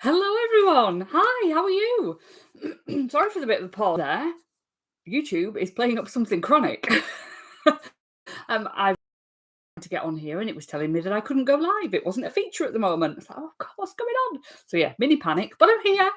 Hello, everyone. Hi, how are you? Sorry for the bit of a pause there. YouTube is playing up something chronic. I to get on here and it was telling me that I couldn't go live. It wasn't a feature at the moment. It's like, oh God, what's going on? So yeah, mini panic, but I'm here.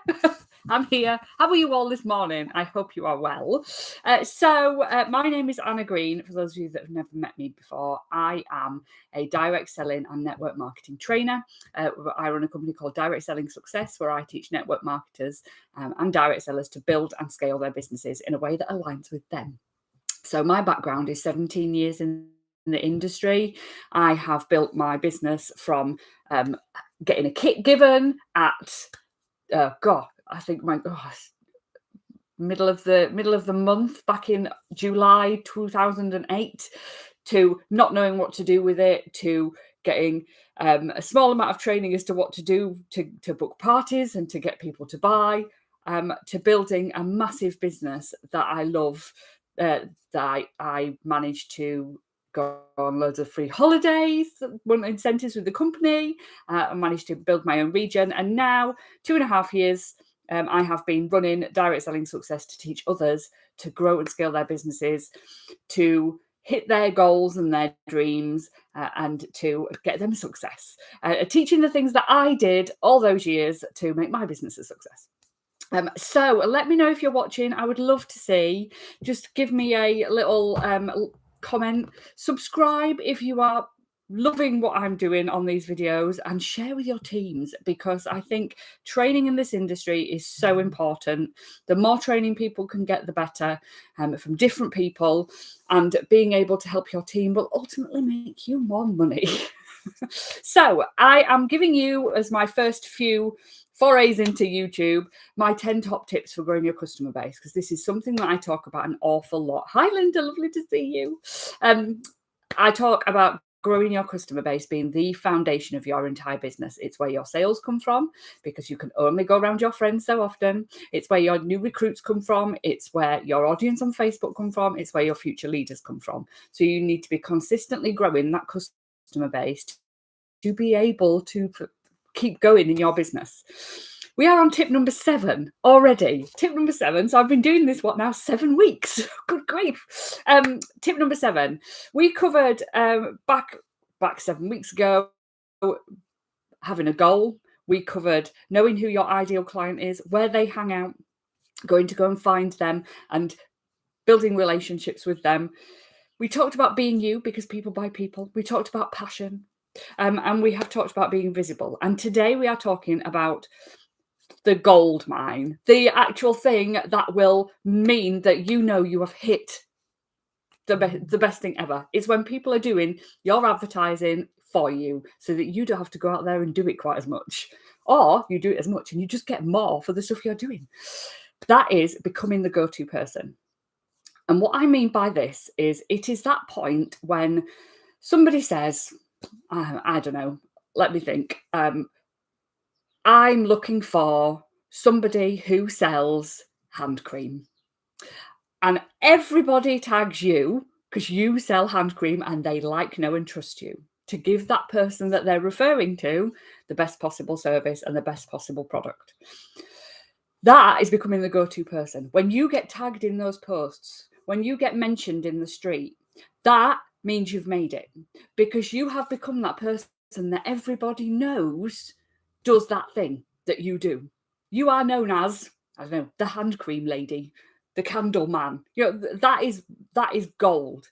I'm here. How are you all this morning? I hope you are well. My name is Anna Green. For those of you that have never met me before, I am a direct selling and network marketing trainer. I run a company called Direct Selling Success, where I teach network marketers and direct sellers to build and scale their businesses in a way that aligns with them. So my background is 17 years in the industry. I have built my business from getting a kit given at I think middle of the month back in July 2008, to not knowing what to do with it, to getting a small amount of training as to what to do to book parties and to get people to buy, to building a massive business that I love, that I managed to go on loads of free holidays, won incentives with the company. I managed to build my own region, and now 2.5 years I have been running Direct Selling Success to teach others to grow and scale their businesses, to hit their goals and their dreams, and to get them success. Teaching the things that I did all those years to make my business a success. So let me know if you're watching. I would love to see. Just give me a little comment. Subscribe if you are loving what I'm doing on these videos, and share with your teams, because I think training in this industry is so important. The more training people can get, the better, from different people, and being able to help your team will ultimately make you more money. So I am giving you, as my first few forays into YouTube, my 10 top tips for growing your customer base, because this is something that I talk about an awful lot. Hi, Linda, lovely to see you. I talk about growing your customer base being the foundation of your entire business. It's where your sales come from, because you can only go around your friends so often. It's where your new recruits come from. It's where your audience on Facebook come from. It's where your future leaders come from. So you need to be consistently growing that customer base to be able to keep going in your business. We are on tip number 7 already. Tip number 7. So I've been doing this, 7 weeks? Good grief. Tip number 7. We covered back 7 weeks ago, having a goal. We covered knowing who your ideal client is, where they hang out, going to go and find them, and building relationships with them. We talked about being you, because people buy people. We talked about passion. And we have talked about being visible. And today we are talking about the gold mine, the actual thing that will mean that you have hit the best thing ever. Is when people are doing your advertising for you, so that you don't have to go out there and do it quite as much, or you do it as much and you just get more for the stuff you're doing. That is becoming the go-to person. And what I mean by this is, it is that point when somebody says, I don't know, let me think. I'm looking for somebody who sells hand cream. And everybody tags you because you sell hand cream and they like, know, and trust you to give that person that they're referring to the best possible service and the best possible product. That is becoming the go-to person. When you get tagged in those posts, when you get mentioned in the street, that means you've made it, because you have become that person that everybody knows does that thing that you do. You are known as, I don't know, the hand cream lady, the candle man. That is gold,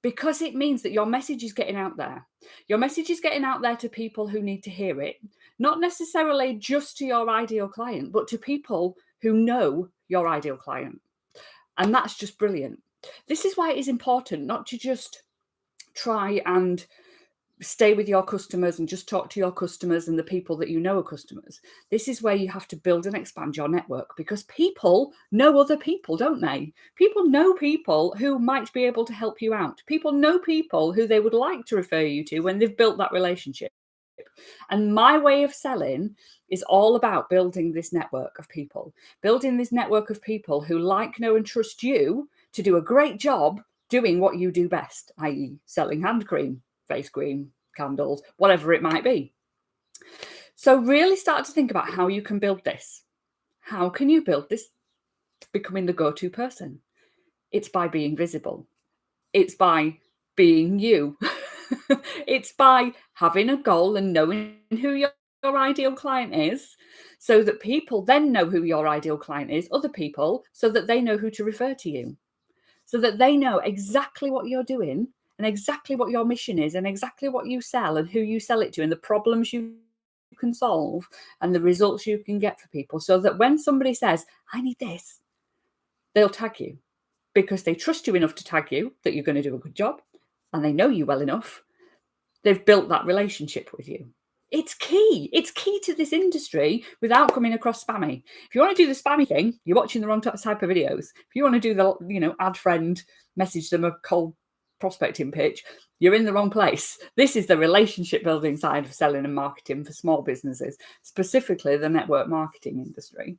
because it means that your message is getting out there. Your message is getting out there to people who need to hear it, not necessarily just to your ideal client, but to people who know your ideal client. And that's just brilliant. This is why it is important not to just try and stay with your customers and just talk to your customers and the people that you know are customers. This is where you have to build and expand your network, because people know other people, don't they? People know people who might be able to help you out. People know people who they would like to refer you to when they've built that relationship. And my way of selling is all about building this network of people, who like, know, and trust you to do a great job doing what you do best, i.e. selling hand cream, face cream, candles, whatever it might be. So really start to think about how you can build this. How can you build this becoming the go-to person? It's by being visible. It's by being you. It's by having a goal and knowing who your ideal client is, so that people then know who your ideal client is, other people, so that they know who to refer to you, so that they know exactly what you're doing and exactly what your mission is and exactly what you sell and who you sell it to and the problems you can solve and the results you can get for people, so that when somebody says, I need this, they'll tag you because they trust you enough to tag you that you're going to do a good job, and they know you well enough. They've built that relationship with you. It's key. It's key to this industry without coming across spammy. If you want to do the spammy thing, you're watching the wrong type of videos. If you want to do the, add friend, message them a cold prospecting pitch, you're in the wrong place. This is the relationship building side of selling and marketing for small businesses, specifically the network marketing industry.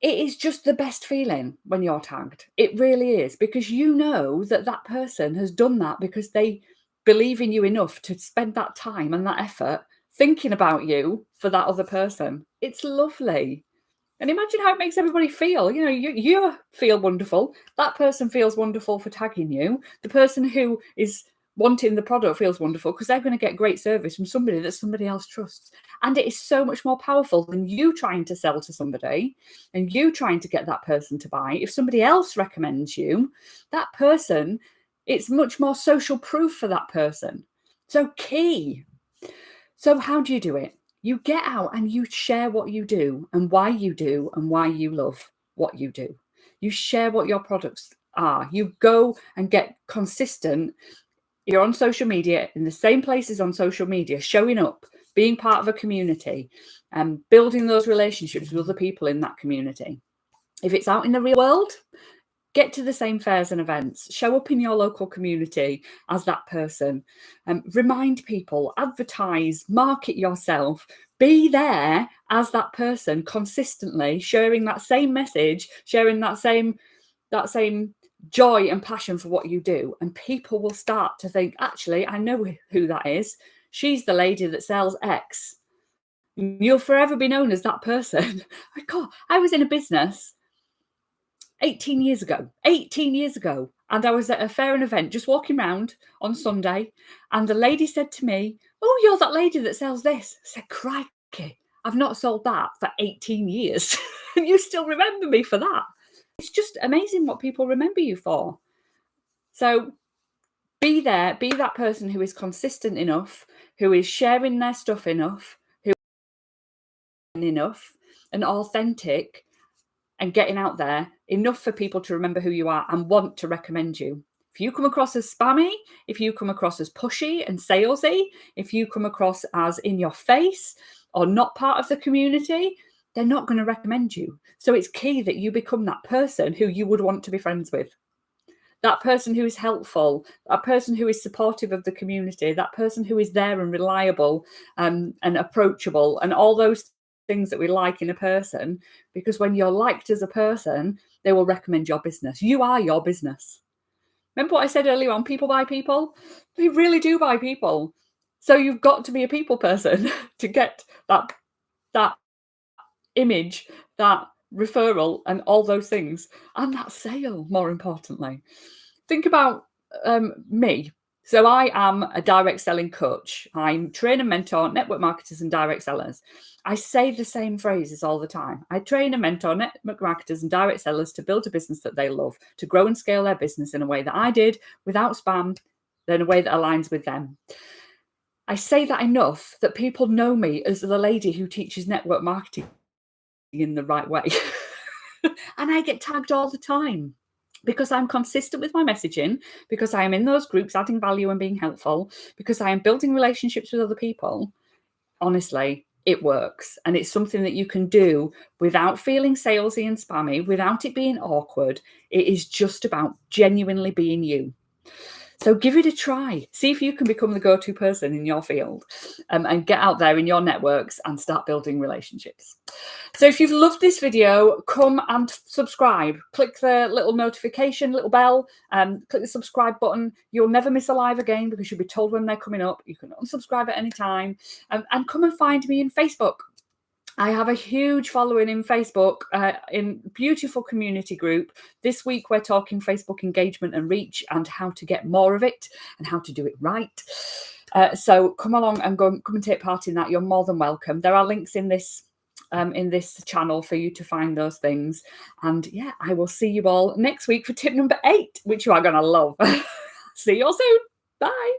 It is just the best feeling when you're tagged. It really is, because you know that that person has done that because they believe in you enough to spend that time and that effort thinking about you for that other person. It's lovely. And imagine how it makes everybody feel. You feel wonderful. That person feels wonderful for tagging you. The person who is wanting the product feels wonderful because they're going to get great service from somebody that somebody else trusts. And it is so much more powerful than you trying to sell to somebody and you trying to get that person to buy. If somebody else recommends you, that person, it's much more social proof for that person. So key. So how do you do it? You get out and you share what you do and why you love what you do. You share what your products are. You go and get consistent. You're on social media, in the same places on social media, showing up, being part of a community, and building those relationships with other people in that community. If it's out in the real world, get to the same fairs and events, show up in your local community as that person, remind people, advertise, market yourself, be there as that person consistently, sharing that same message, sharing that same joy and passion for what you do. And people will start to think, actually, I know who that is. She's the lady that sells X. You'll forever be known as that person. God, I was in a business 18 years ago. And I was at a fair and event, just walking around on Sunday. And the lady said to me, oh, you're that lady that sells this. I said, crikey, I've not sold that for 18 years. And you still remember me for that. It's just amazing what people remember you for. So be there, be that person who is consistent enough, who is sharing their stuff enough, who is enough and authentic, and getting out there enough for people to remember who you are and want to recommend you. If you come across as spammy, if you come across as pushy and salesy, if you come across as in your face or not part of the community, they're not going to recommend you. So it's key that you become that person who you would want to be friends with. That person who is helpful, that person who is supportive of the community, that person who is there and reliable and approachable, and all those things that we like in a person. Because when you're liked as a person, they will recommend your business. You are your business. Remember what I said earlier on, people buy people? They really do buy people. So you've got to be a people person to get that image, that referral and all those things, and that sale, more importantly. Think about me. So I am a direct selling coach. I train and mentor network marketers and direct sellers. I say the same phrases all the time. I train and mentor network marketers and direct sellers to build a business that they love, to grow and scale their business in a way that I did, without spam, in a way that aligns with them. I say that enough that people know me as the lady who teaches network marketing in the right way. And I get tagged all the time because I'm consistent with my messaging, because I am in those groups adding value and being helpful, because I am building relationships with other people. Honestly, it works. And it's something that you can do without feeling salesy and spammy, without it being awkward. It is just about genuinely being you. So give it a try. See if you can become the go-to person in your field, and get out there in your networks and start building relationships. So if you've loved this video, come and subscribe. Click the little notification, little bell, click the subscribe button. You'll never miss a live again because you'll be told when they're coming up. You can unsubscribe at any time, and come and find me in Facebook. I have a huge following in Facebook, in beautiful community group. This week we're talking Facebook engagement and reach and how to get more of it and how to do it right. So come along and come and take part in that. You're more than welcome. There are links in this channel for you to find those things. And yeah, I will see you all next week for tip number 8, which you are going to love. See you all soon. Bye.